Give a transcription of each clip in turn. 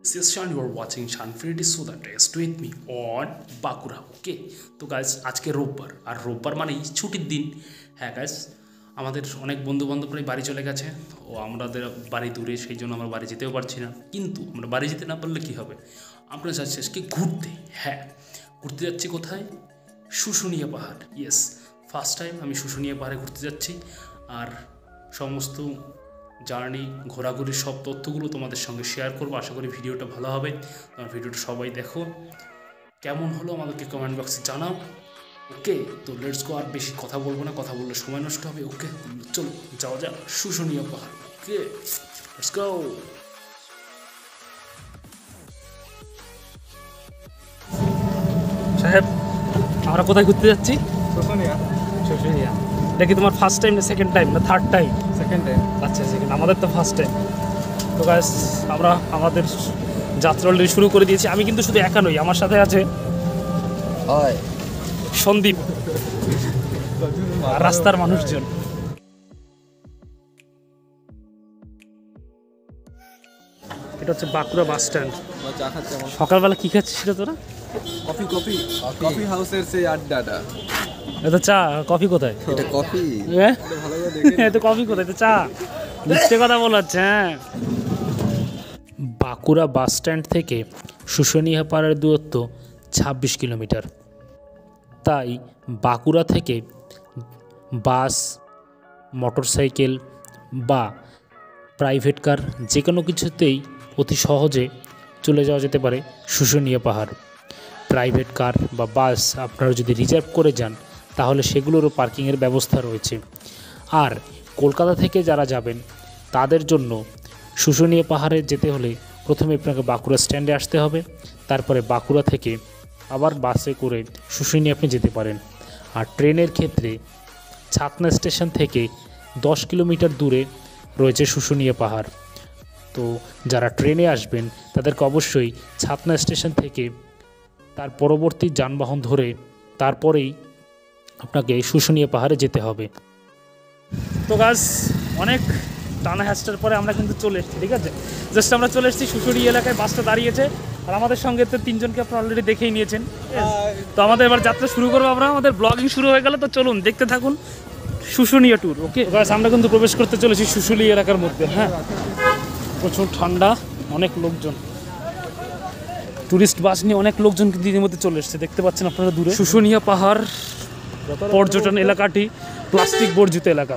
This is Shan, you are watching Shan Freddy so that rest with me on Bakura. Okay, তো guys আজকে রোববার আর রোববার মানেই ছুটির দিন। হ্যাঁ গাইস, আমাদের অনেক বন্ধু বান্ধবরাই বাড়ি চলে গেছে ও আমাদের বাড়ি দূরে, সেই জন্য আমরা বাড়ি যেতেও পারছি না। কিন্তু আমরা বাড়ি যেতে না পারলে কী হবে, আমরা যাচ্ছি আজকে ঘুরতে। হ্যাঁ, ঘুরতে যাচ্ছি কোথায়? শুশুনিয়া পাহাড়। ইয়েস, ফার্স্ট টাইম আমি শুশুনিয়া পাহাড়ে ঘুরতে যাচ্ছি। আর সমস্ত জার্নি, ঘোরাঘুরির সব তথ্যগুলো তোমাদের সঙ্গে শেয়ার করবো। আশা করি ভিডিওটা ভালো হবে। তোমার ভিডিওটা সবাই দেখো, কেমন হলো আমাদেরকে কমেন্ট বক্সে জানাও। ওকে, তো লেটস গো। আর বেশি কথা বলবো না, কথা বললে সময় নষ্ট হবে। ওকে, চলো যাওয়া যাক শুশুনিয়া পাহাড়। ওকে, লেটস গো। সাহেব, আমরা কোথায় ঘুরতে যাচ্ছি? শুশুনিয়া। শুশুনিয়া। এটা কি তোমার ফার্স্ট টাইম না সেকেন্ড টাইম না থার্ড টাইম? Second time. আচ্ছা, সেকেন্ড। আমাদের তো ফার্স্ট টাইম। তো গাইস, আমরা আমাদের যাত্রা অলরেডি শুরু করে দিয়েছি। আমি কিন্তু শুধু একা নই, আমার সাথে আছে সন্দীপ আর রাস্তার মানুষজন। এটা হচ্ছে বাঁকুড়া বাস স্ট্যান্ড। সকালবেলা কি খাচ্ছিস সেটা তোরা? কফি কফি কফি হাউসের সেই আড্ডাটা। এটা চা, কফি কোথায়? এটা কফি। হ্যাঁ, ভালো করে দেখে এটা কফি কোথায়? এটা চা। মিথ্যে কথা বলাচ্ছে। হ্যাঁ, বাঁকুড়া বাস স্ট্যান্ড থেকে শুশুনিয়া পাহাড়ের দূরত্ব 26 কিলোমিটার। তাই বাঁকুড়া থেকে বাস, মোটরসাইকেল বা প্রাইভেট কার যে কোনো কিছুতেই অতি সহজে চলে যাওয়া যেতে পারে শুশুনিয়া পাহাড়। প্রাইভেট কার বা বাস আপনারা যদি রিজার্ভ করে যান তাহলে সেগুলোরও পার্কিংয়ের ব্যবস্থা রয়েছে। আর কলকাতা থেকে যারা যাবেন তাদের জন্য শুশুনিয়া পাহাড়ে যেতে হলে প্রথমে আপনাকে বাঁকুড়া স্ট্যান্ডে আসতে হবে, তারপরে বাঁকুড়া থেকে আবার বাসে করে শুশুনিয়া আপনি যেতে পারেন। আর ট্রেনের ক্ষেত্রে ছাতনা স্টেশন থেকে 10 কিলোমিটার দূরে রয়েছে শুশুনিয়া পাহাড়। তো যারা ট্রেনে আসবেন তাদেরকে অবশ্যই ছাতনা স্টেশন থেকে তার পরবর্তী যানবাহন ধরে তারপরেই আপনাকে শুশুনিয়া পাহাড়ে যেতে হবে। তো গাছ, অনেক টানা হ্যাস্টার পরে আমরা কিন্তু চলে এসেছি। ঠিক আছে, জাস্ট আমরা চলে এসেছি শুশুনিয়া এলাকায়, বাসটা দাঁড়িয়েছে। আর আমাদের সঙ্গে তো তিনজনকে আপনারা অলরেডি দেখেই নিয়েছেন। তো আমাদের এবার যাত্রা শুরু করবো আমরা। আমাদের ব্লগিং শুরু হয়ে গেল, তো চলুন দেখতে থাকুন শুশুনিয়া ট্যুর। ওকে গাছ, আমরা কিন্তু প্রবেশ করতে চলেছি শুশুনিয়া এলাকার মধ্যে। হ্যাঁ, প্রচুর ঠান্ডা, অনেক লোকজন, টুরিস্ট বাস নিয়ে অনেক লোকজন কিন্তু দিনের মধ্যে চলে এসছে। দেখতে পাচ্ছেন আপনারা দূরে। শুশুনিয়া পাহাড় পর্যটন এলাকাটি প্লাস্টিক বর্জিত এলাকা।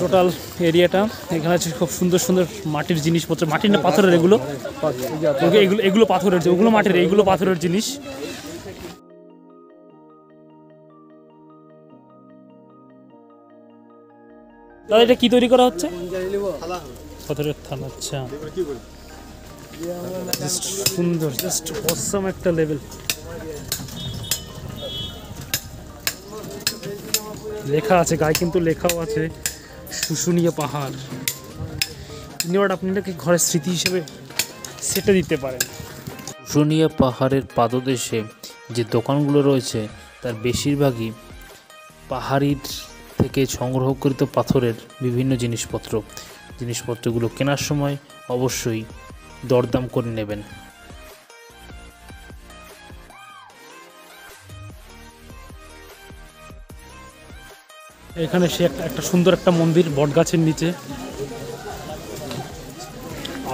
টোটাল এরিয়াটা এখানে আছে খুব সুন্দর সুন্দর মাটির জিনিসপত্র। মাটির না পাথরের? এগুলো এগুলো পাথরের, ওগুলো মাটির, এইগুলো পাথরের জিনিস। দাদা, এটা কি তৈরি করা হচ্ছে? পাথরের থালা। আচ্ছা, জাস্ট সুন্দর, জাস্ট অসাম একটা লেভেল। লেখা আছে গায়ে, কিন্তু লেখাও আছে শুশুনিয়া পাহাড়। আপনি এটাকে ঘরের স্মৃতি হিসেবে সেটে দিতে পারেন। শুশুনিয়া পাহাড়ের পাদদেশে যে দোকানগুলো রয়েছে তার বেশিরভাগই পাহাড়ির থেকে সংগ্রহকৃত পাথরের বিভিন্ন জিনিসপত্রগুলো কেনার সময় অবশ্যই দরদাম করে নেবেন। এখানে সে একটা সুন্দর একটা মন্দির বটগাছের নিচে।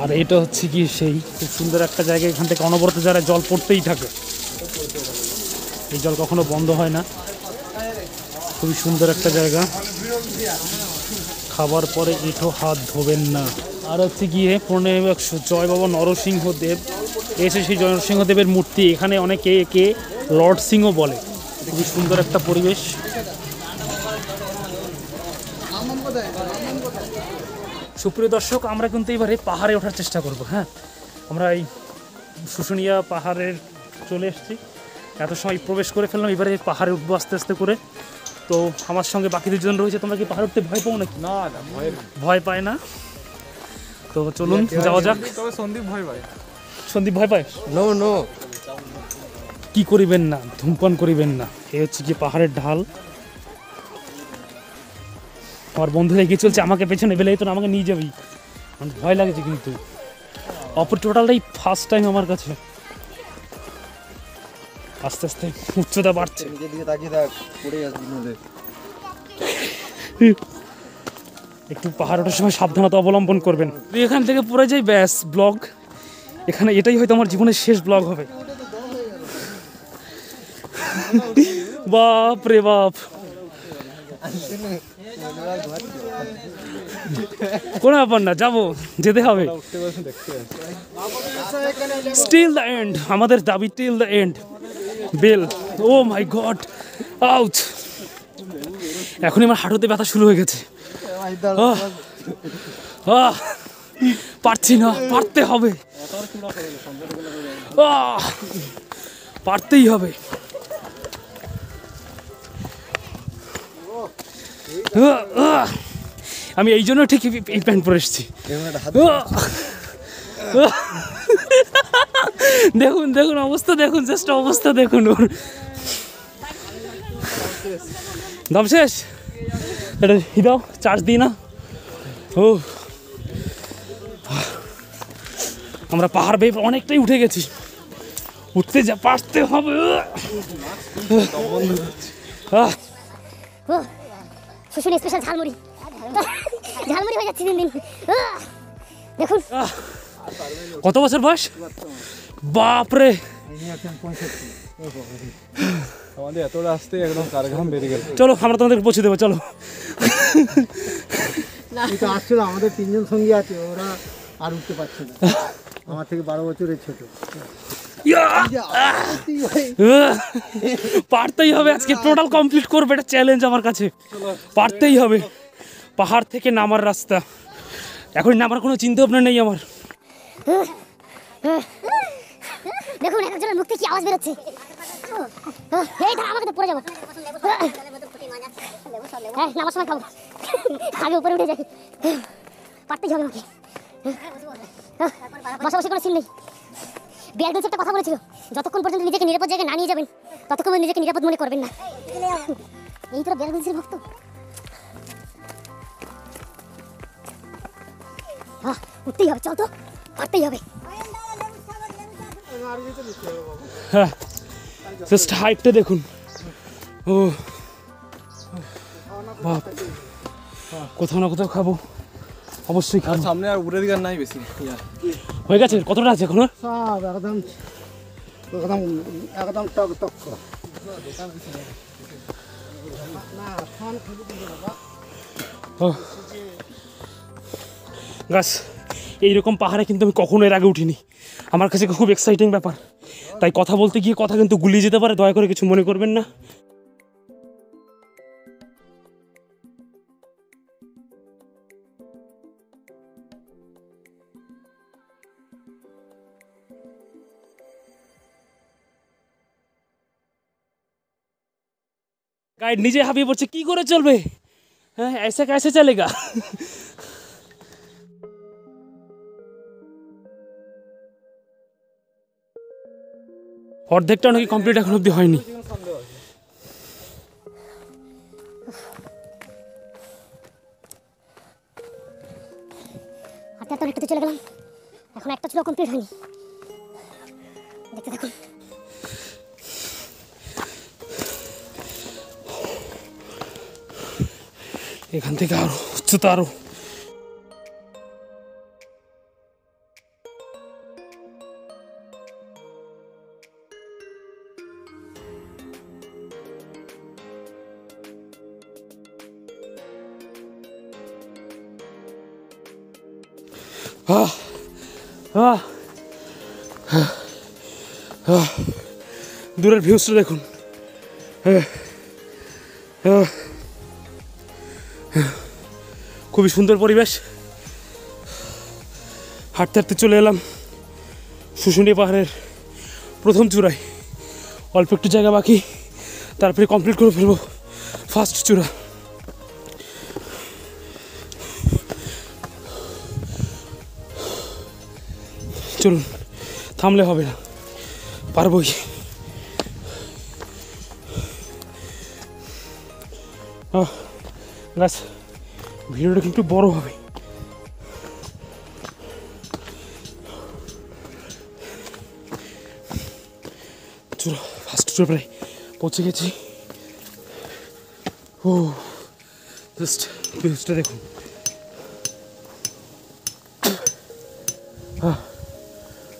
আর এটা হচ্ছে কি সেই খুব সুন্দর একটা জায়গা। এখান থেকে অনবরত যারা জল পড়তেই থাকে, এই জল কখনো বন্ধ হয় না। খুবই সুন্দর একটা জায়গা। খাবার পরে এঁঠো হাত ধোবেন না। আর হচ্ছে গিয়ে 15 জয় বাবা নরসিংহদেব এসে, সেই জয় নরসিংহদেবের মূর্তি। এখানে অনেকে একে লর্ড সিংও বলে। খুবই সুন্দর একটা পরিবেশ। সুপ্রিয় দর্শক, আমরা কিন্তু এবারে পাহাড়ে ওঠার চেষ্টা করব। হ্যাঁ, আমরা এই শুশুনিয়া পাহাড়ের চলে এসেছি, এত সময় প্রবেশ করে ফেললাম। এবারে পাহাড়ে উঠবো আস্তে আস্তে করে। তো আমার সঙ্গে বাকি দুজন রয়েছে। তোমরা কি পাহাড় উঠতে ভয় পাও নাকি? না, ভয় পায় না। তো চলুন যাওয়া যাক। সন্দীপ ভয় পায়। সন্দীপ ভয় পায়? নো নো, কি করিবেন না, ধূমপান করিবেন না। এই হচ্ছে কি পাহাড়ের ঢাল। আমার বন্ধুরা এগিয়ে চলছে, আমাকে পেছনে বেলে তো আমাকে নিয়ে যাবি, আমার ভয় লাগছে কিন্তু। অপর টোটালটাই ফার্স্ট টাইম আমার কাছে। আস্তে আস্তে উচ্চতা বাড়ছে। একটু পাহাড় ওঠার সময় সাবধানতা অবলম্বন করবেন। এখান থেকে পড়ে যাই ব্যাস ব্লগ, এখানে এটাই হয়তো আমার জীবনের শেষ ব্লগ হবে। বাপ রে বাপ, কোনো ব্যাপার না, যাবো, যেতে হবে। স্টিল দ্য এন্ড, আমাদের দাবি till the end. Bell, oh my god, out. এখনই আমার হাঁটুতে ব্যথা শুরু হয়ে গেছে। পারছি না, পারতে হবে, পারতেই হবে। আমি এই জন্য ঠিক এই প্যান্ট পরে এসেছি। দেখুন দেখুন অবস্থা দেখুন, জাস্ট অবস্থা দেখুন ওর। দাম শেষ, এটা দাও, চার্জ দিই না। ও আমরা পাহাড় বেয়ে অনেকটাই উঠে গেছি, উঠতে যা পারতে হবে। শুশুনি স্পেশাল ঝালমুড়ি, ঝালমুড়ি হয়ে যাচ্ছে দিন দিন। দেখুন কত বছর বয়স, বাপরে। আমাদের এতটা আসতে একদম কারঘাম বেরিয়ে গেল। চলো আমরা তোমাদের পৌঁছে দেবো, চলো। এটা আসছিল, আমাদের 3 জন সঙ্গী আছে, ওরা আর উঠতে পারছে না, আমার থেকে 12 বছরের ছোট। পারতেই হবে, আজকে টোটাল কমপ্লিট করবে, এটা চ্যালেঞ্জ আমার কাছে, পারতেই হবে। পাহাড় থেকে নামার রাস্তা, এখন নামার কোনো চিন্তা ভাবনা নেই আমার। দেখুন এক একজনের মুখ থেকে কি আওয়াজ বেরোচ্ছে। এই দাঁড়া, আমাকে তো পড়ে যাবো। হ্যাঁ, নামার সময় খাবো, আগে উপরে উঠে যাই, পারতেই হবে আমাকে। বসা বসে কোনো সিন নেই। বিয়ার গ্রিলস একটা কথা বলেছিল, যতক্ষণ পর্যন্ত নিজেকে নিরাপদ জায়গায় না নিয়ে যাবেন ততক্ষণ নিজেকে নিরাপদ মনে করবেন না। এই তোরা বিয়ার গ্রিলসের ভক্ত। উঠতেই হবে, চল তো, পারতেই হবে। হ্যাঁ, জাস্ট হাইটটা দেখুন। ও বাপ, কোথাও না কোথাও খাবো, অবশ্যই খাবো। সামনে আর উপরের দিকে নাই বেশি। হয়ে গেছে, কতটা আছে এখন? সব একদম একদম একদম টক টক। গাছ, এইরকম পাহাড়ে কিন্তু আমি কখনো এর আগে উঠিনি, আমার কাছে খুব এক্সাইটিং ব্যাপার, তাই কথা বলতে গিয়ে কথা কিন্তু গুলিয়ে যেতে পারে, দয়া করে কিছু মনে করবেন না। গাইড নিজে হাঁপিয়ে পড়ছে, কি করে চলবে, হ্যাঁ ऐसा कैसे चलेगा। অর্ধেকটা নাকি কমপ্লিট এখন অব্দি হয়নি। হাতে হাতে একটু চলে গেলাম, এখন একটা ছিল কমপ্লিট হয়নি, দেখতে দেখুন। এখান থেকে আরো উচ্চতা, আরো দূরের ভিউসটা দেখুন। খুবই সুন্দর পরিবেশ। হাঁটতে হাঁটতে চলে এলাম শুশুনিয়া পাহাড়ের প্রথম চূড়ায়। অল্প একটু জায়গা বাকি, তারপরে কমপ্লিট করে ফেলবো ফার্স্ট চূড়া। চলুন, থামলে হবে না, পারবই। গাছ ভিডিওটা কিন্তু বড় হবে। চলো ফার্স্ট ট্যুরে প্রায় পৌঁছে গেছি। ও জাস্ট ভিউজটা দেখুন।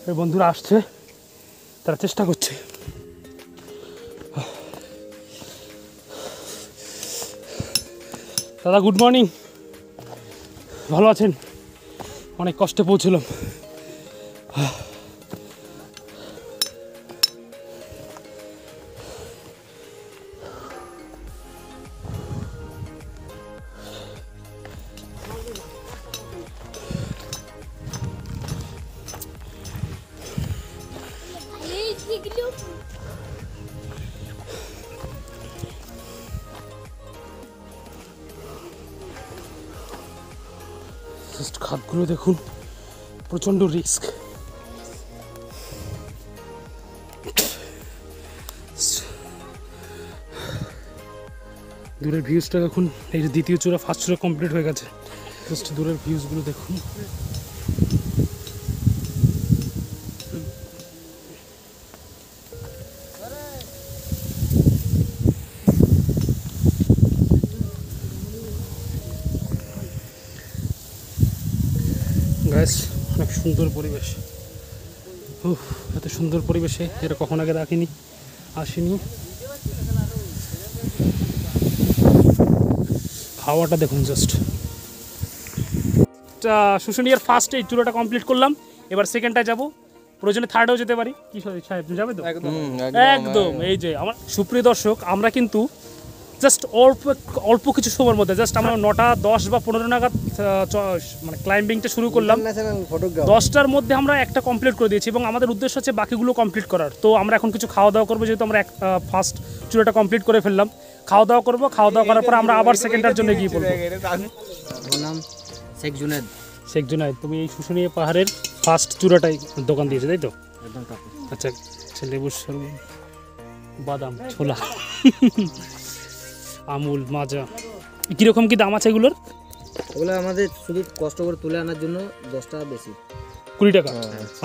এই বন্ধুরা আসছে, তারা চেষ্টা করছে। দাদা গুড মর্নিং, ভালো আছেন? অনেক কষ্টে পৌঁছলাম। জাস্ট খাতগুলো দেখুন, প্রচণ্ড রিস্ক। দূরের ভিউজটা দেখুন। এই যে দ্বিতীয় চূড়া ফার্স্ট চূড়া কমপ্লিট হয়ে গেছে। জাস্ট দূরের ভিউজগুলো দেখুন। গাইস অনেক সুন্দর পরিবেশ। এত সুন্দর পরিবেশে এটা কখন আগে আসিনি। হাওয়াটা দেখুন জাস্ট। শুশুনিয়ার ফার্স্ট এই ট্যুরটা কমপ্লিট করলাম। এবার সেকেন্ডটায় যাব, প্রয়োজনে থার্ডেও যেতে পারি। কি সাহেব তুমি যাবে তো? একদম। এই যে আমার সুপ্রিয় দর্শক, আমরা কিন্তু জাস্ট অল্প কিছু সময়ের মধ্যে জাস্ট আমরা 9টা 10 বা 15 নাগাদ মানে ক্লাইম্বিংটা শুরু করলাম। 10টার মধ্যে আমরা একটা কমপ্লিট করে দিয়েছি এবং আমাদের উদ্দেশ্য হচ্ছে বাকিগুলো কমপ্লিট করার। তো আমরা এখন কিছু খাওয়া দাওয়া করবো, যেহেতু আমরা ফার্স্ট চূড়াটা কমপ্লিট করে ফেললাম। খাওয়া দাওয়া করবো, খাওয়া দাওয়া করার পর আমরা আবার সেকেন্ডটার জন্য গিয়ে পড়বো। নাম শেখ জুনেদ। শেখ জুনায়েদ, তুমি এই শুশুনিয়া পাহাড়ের ফার্স্ট চূড়াটাই দোকান দিয়েছো তাই তো? আচ্ছা, লেবুর শরবত, বাদাম, ছোলা, আমুল, মাজা, কীরকম কি দাম আছে এগুলোর? ওগুলো আমাদের শুধু কষ্ট করে তুলে আনার জন্য 10 টাকা বেশি, 20 টাকা।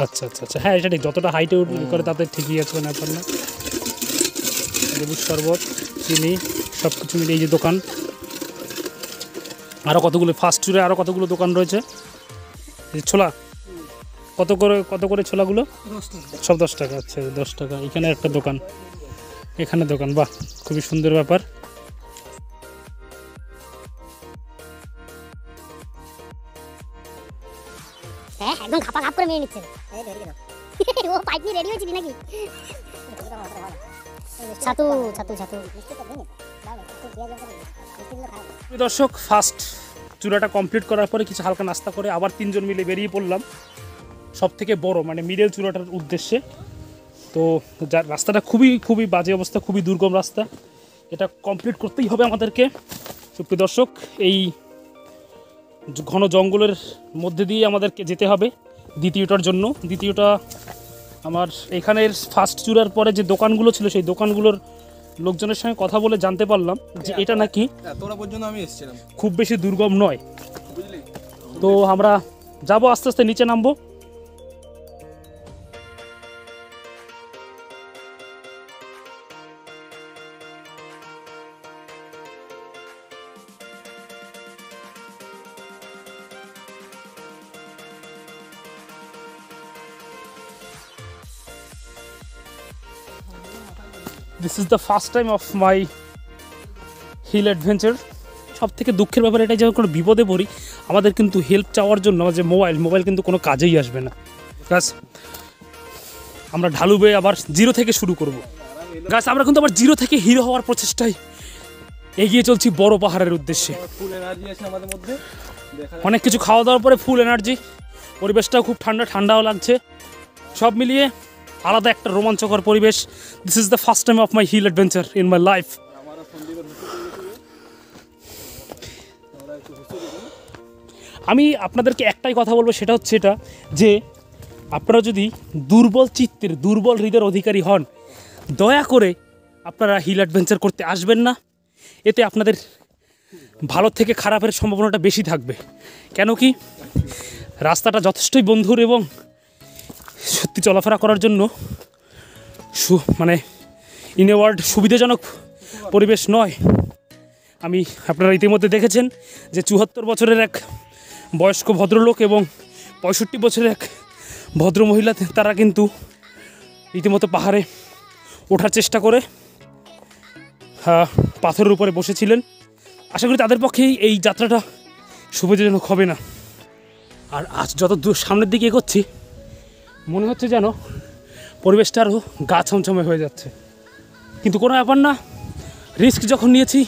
আচ্ছা আচ্ছা আচ্ছা, হ্যাঁ এটা ঠিক, যতটা হাইটে করে তাতে ঠিকই আছে, না ব্যাপার না। লেবুর শরবত, চিনি, সব কিছু মিলে এই যে দোকান। আরও কতগুলো ফার্স্ট ট্যুরে আরও কতগুলো দোকান রয়েছে। ছোলা কত করে ছোলাগুলো? সব 10 টাকা। আচ্ছা 10 টাকা। এখানে একটা দোকান, এখানে দোকান। বাহ, খুবই সুন্দর ব্যাপার। হ্যাঁ একদম খাপা খাপ করে মেরে নিচ্ছে। ও পাইপ নিয়ে রেডি হয়েছিলি নাকি? ছাতু ছাতু ছাতু। দর্শক, ফার্স্ট চূড়াটা কমপ্লিট করার পরে কিছু হালকা নাস্তা করে আবার 3 জন মিলে বেরিয়ে পড়লাম সব থেকে বড় মানে মিডল চূড়াটার উদ্দেশ্যে। তো যার রাস্তাটা খুবই বাজে অবস্থা, খুবই দুর্গম রাস্তা। এটা কমপ্লিট করতেই হবে আমাদেরকে। সুপ্রিয় দর্শক, এই ঘন জঙ্গলের মধ্যে দিয়ে আমাদেরকে যেতে হবে দ্বিতীয়টার জন্য। দ্বিতীয়টা আমার এখানের ফার্স্ট চূড়ার পরে যে দোকানগুলো ছিল, সেই দোকানগুলোর লোকজনের সঙ্গে কথা বলে জানতে পারলাম যে এটা নাকি তোরা পর্যন্ত আমি এসেছিলাম, খুব বেশি দুর্গম নয়। বুঝলি? তো আমরা যাবো, আস্তে আস্তে নিচে নামবো। This is the first time of my hill adventure. সব থেকে দুঃখের ব্যাপার এটাই, যখন কোনো বিপদে পড়ি আমাদের কিন্তু হেল্প চাওয়ার জন্য যে মোবাইল কিন্তু কোনো কাজেই আসবে না। গাছ আমরা ঢালু বেয়ে আবার জিরো থেকে শুরু করব। গাছ আমরা কিন্তু আবার জিরো থেকে হিরো হওয়ার প্রচেষ্টায় এগিয়ে চলছি বড় পাহাড়ের উদ্দেশ্যে। ফুল এনার্জি আছে আমাদের মধ্যে। অনেক কিছু খাওয়া দাওয়ার পরে ফুল এনার্জি, পরিবেশটাও খুব ঠান্ডাও লাগছে। সব মিলিয়ে আলাদা একটা রোমাঞ্চকর পরিবেশ। This is the first time of my hill adventure in my life. আমি আপনাদেরকে একটাই কথা বলবো, সেটা হচ্ছে এটা যে আপনারা যদি দুর্বল চিত্তের, দুর্বল হৃদয়ের অধিকারী হন, দয়া করে আপনারা হিল অ্যাডভেঞ্চার করতে আসবেন না। এতে আপনাদের ভালো থেকে খারাপের সম্ভাবনাটা বেশি থাকবে। কেন কি রাস্তাটা যথেষ্টই বন্ধুর এবং সত্যি চলাফেরা করার জন্য মানে ইনওয়ার্ড সুবিধাজনক পরিবেশ নয়। আমি আপনারা ইতিমধ্যে দেখেছেন যে ৭৪ বছরের এক বয়স্ক ভদ্রলোক এবং ৬৫ বছরের এক ভদ্রমহিলা তারা কিন্তু রীতিমতো পাহাড়ে ওঠার চেষ্টা করে পাথরের উপরে বসেছিলেন। আশা করি তাদের পক্ষেই এই যাত্রাটা সুবিধাজনক হবে না। আর আজ যত দূর সামনের দিকে এগোচ্ছি মনে হচ্ছে যেন পরিবেশটা আরও গা ছমছমে হয়ে যাচ্ছে, কিন্তু কোনো ব্যাপার না, রিস্ক যখন নিয়েছি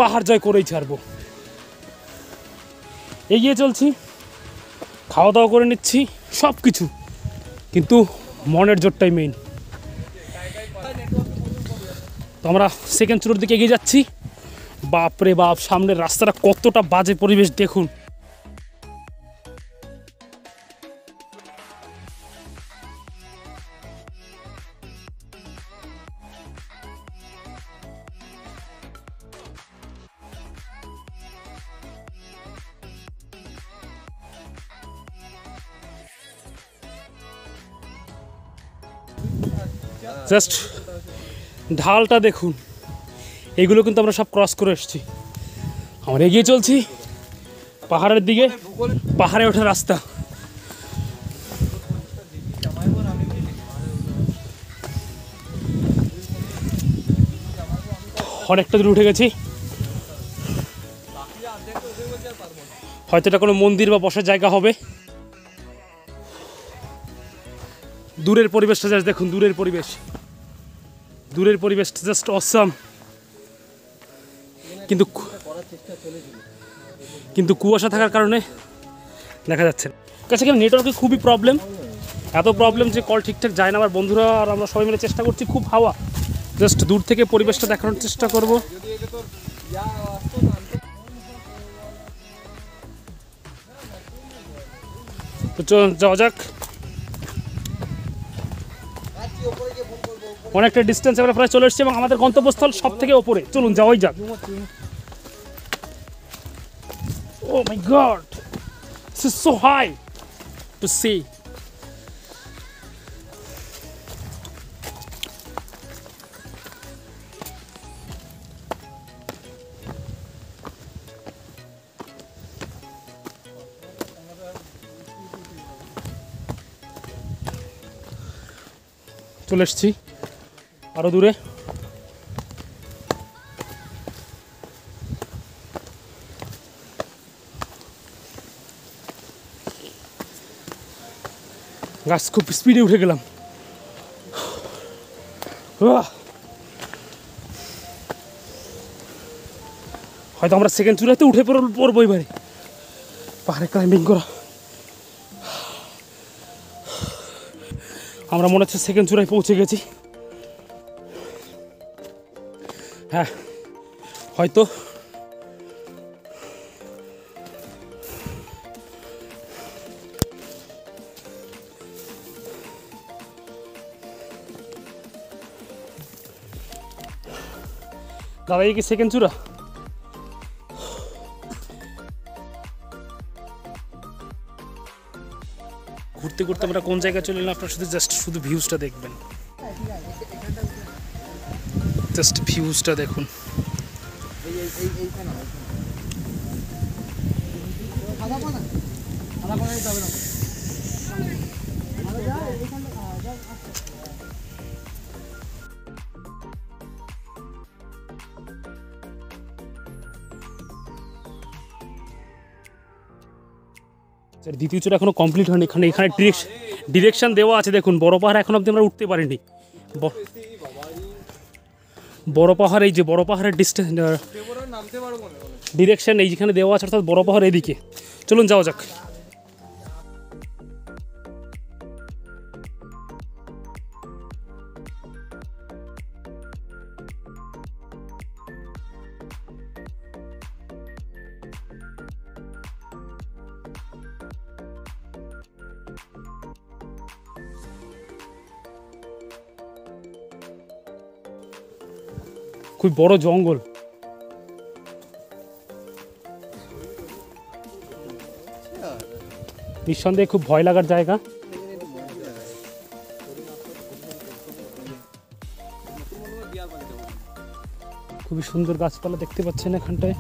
পাহাড় জয় করেই ছাড়বো। এগিয়ে চলছি, খাওয়া দাওয়া করে নিচ্ছি সব কিছু, কিন্তু মনের জোরটাই মেইন। তো আমরা সেকেন্ড চূড়োর দিকে এগিয়ে যাচ্ছি। বাপরে বাপ, সামনের রাস্তাটা কতটা বাজে পরিবেশ দেখুন। জাস্ট ঢালটা দেখুন, এগুলো কিন্তু আমরা সব ক্রস করে এসেছি। আমরা এগিয়ে চলছি পাহাড়ের দিকে, পাহাড়ে ওঠার রাস্তা। অনেকটা দূর উঠে গেছি, হয়তো এটা কোনো মন্দির বা বসার জায়গা হবে। দূরের পরিবেশটা জাস্ট দেখুন, দূরের পরিবেশটা জাস্ট অসাম। কিন্তু কুয়াশা থাকার কারণে দেখা যাচ্ছে না। কাছে এখানে নেটওয়ার্কের খুবই প্রবলেম, এত প্রবলেম যে কল ঠিকঠাক যায় না। আমার বন্ধুরা আর আমরা সবাই মিলে চেষ্টা করছি, খুব হাওয়া, জাস্ট দূর থেকে পরিবেশটা দেখানোর চেষ্টা করব। তো চলুন যাওয়া যাক। অনেকটা ডিস্টেন্স আমরা প্রায় চলে এসেছি এবং আমাদের গন্তব্যস্থল সব থেকে ওপরে। চলুন যাওয়াই যাক। Oh my God, this is so high to see. চলে এসেছি আরো দূরে। গাছ খুব স্পিডে উঠে গেলাম। হয়তো আমরা সেকেন্ড চূড়াতে উঠে পড়বো এবারে। পাহাড়ে ক্লাইম্বিং করা, আমরা মনে হচ্ছে সেকেন্ড চূড়ায় পৌঁছে গেছি। হ্যাঁ হয়তো। দাদা এই কি সেকেন্ড চূড়া? ঘুরতে ঘুরতে আমরা কোন জায়গায় চলে এলাম, আপনারা শুধু ভিউজটা দেখবেন। জাস্ট ভিউজটা দেখুন। দ্বিতীয় চূড়া এখনো কমপ্লিট হয়নি। এখানে ডিরেকশন দেওয়া আছে দেখুন। বড় পাহাড় এখন অব্দি আমরা উঠতে পারিনি। বড় পাহাড়, এই যে বড় পাহাড়ের ডিরেকশন এইখানে দেওয়া আছে, অর্থাৎ বড় পাহাড় এদিকে। চলুন যাওয়া যাক। খুব বড় জঙ্গল। নিঃসন্দেহে খুব ভয় লাগার জায়গা। খুবই সুন্দর গাছপালা দেখতে পাচ্ছেন এখানটায়।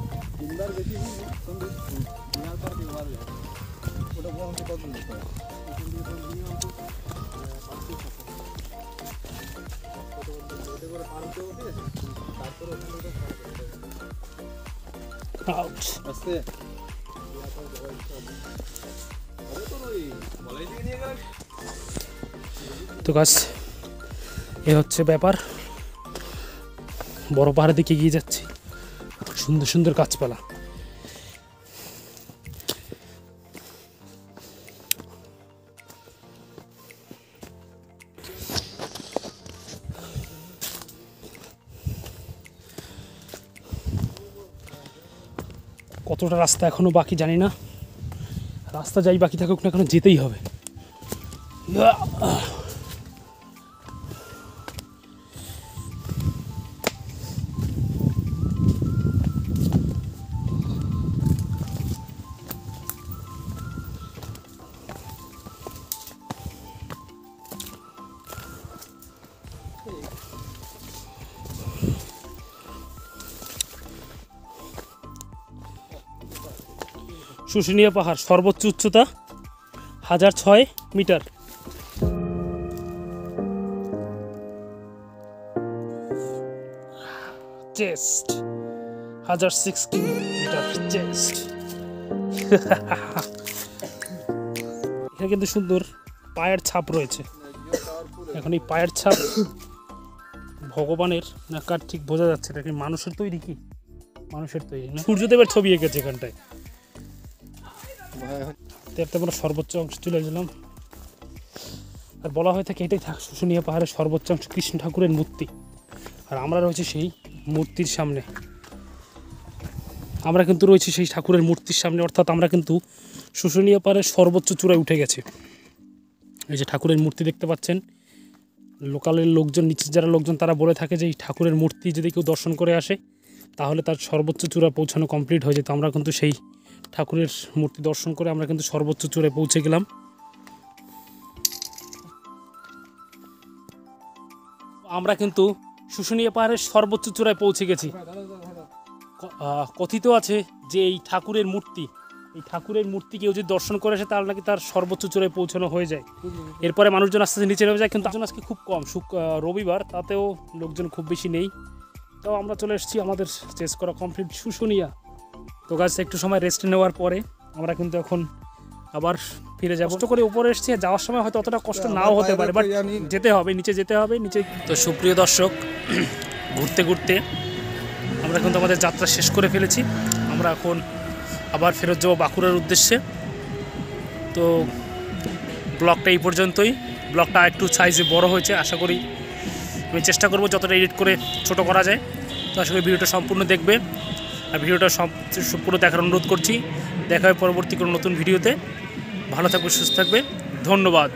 তো গাছ এ হচ্ছে ব্যাপার, বড় পাহাড়ের দিকে এগিয়ে যাচ্ছি, সুন্দর সুন্দর গাছপালা। কতটা রাস্তা এখনো বাকি জানি না, রাস্তা যাই বাকি থাকুক না এখনো যেতেই হবে। শুশুনিয়া পাহাড় সর্বোচ্চ উচ্চতা 1006 মিটার। Chest 1060 metre chest. এখানে কিন্তু সুন্দর পায়ের ছাপ রয়েছে। এখন এই পায়ের ছাপ ভগবানের না কার ঠিক বোঝা যাচ্ছে না, কি মানুষের তৈরি, কি মানুষের তৈরি না, সূর্যদেবের ছবি এঁকেছে এখানটায়। আমরা সর্বোচ্চ অংশ চলে গেলাম। আর বলা হয়ে থাকে এটাই শুশুনিয়া পাহাড়ের সর্বোচ্চ অংশ কৃষ্ণ ঠাকুরের মূর্তি, আর আমরা রয়েছি সেই মূর্তির সামনে। আমরা কিন্তু রয়েছি সেই ঠাকুরের মূর্তির সামনে, অর্থাৎ আমরা কিন্তু শুশুনিয়া পাহাড়ের সর্বোচ্চ চূড়ায় উঠে গেছি। এই যে ঠাকুরের মূর্তি দেখতে পাচ্ছেন, লোকালের লোকজন, নিচে যারা লোকজন তারা বলে থাকে যে এই ঠাকুরের মূর্তি যদি কেউ দর্শন করে আসে তাহলে তার সর্বোচ্চ চূড়া পৌঁছানো কমপ্লিট হয়ে যেত। আমরা কিন্তু সেই ঠাকুরের মূর্তি দর্শন করে আমরা কিন্তু সর্বোচ্চ চূড়ায় পৌঁছে গেলাম। আমরা কিন্তু শুশুনিয়া পাহাড়ের সর্বোচ্চ চূড়ায় পৌঁছে গেছি। কথিত আছে যে এই ঠাকুরের মূর্তি কেউ যদি দর্শন করে আসে তাহলে নাকি তার সর্বোচ্চ চূড়ায় পৌঁছানো হয়ে যায়। এরপরে মানুষজন আস্তে আস্তে নিচে নেমে যায়, কিন্তু আজকে খুব কম, রবিবার, তাতেও লোকজন খুব বেশি নেই। তো আমরা চলে এসেছি আমাদের চেস করা কমপ্লিট শুশুনিয়া। তো গাছ একটু সময় রেস্ট নেওয়ার পরে আমরা কিন্তু এখন আবার ফিরে যাবো। কষ্ট করে উপরে এসেছি, যাওয়ার সময় হয়তো অতটা কষ্ট নাও হতে পারে, বাট যেতে হবে, নিচে যেতে হবে নিচে। তো সুপ্রিয় দর্শক, ঘুরতে ঘুরতে আমরা কিন্তু আমাদের যাত্রা শেষ করে ফেলেছি। আমরা এখন আবার ফেরত যাবো বাঁকুড়ার উদ্দেশ্যে। তো ব্লগটা এই পর্যন্তই। ব্লগটা একটু সাইজে বড় হয়েছে, আশা করি আমি চেষ্টা করবো যতটা এডিট করে ছোট করা যায়। তো আশা করি ভিডিওটা সম্পূর্ণ দেখবে, আর ভিডিওটা সম্পূর্ণ দেখার অনুরোধ করছি। দেখা হয় পরবর্তী কোনো নতুন ভিডিওতে। ভালো থাকবে, সুস্থ থাকবে, ধন্যবাদ।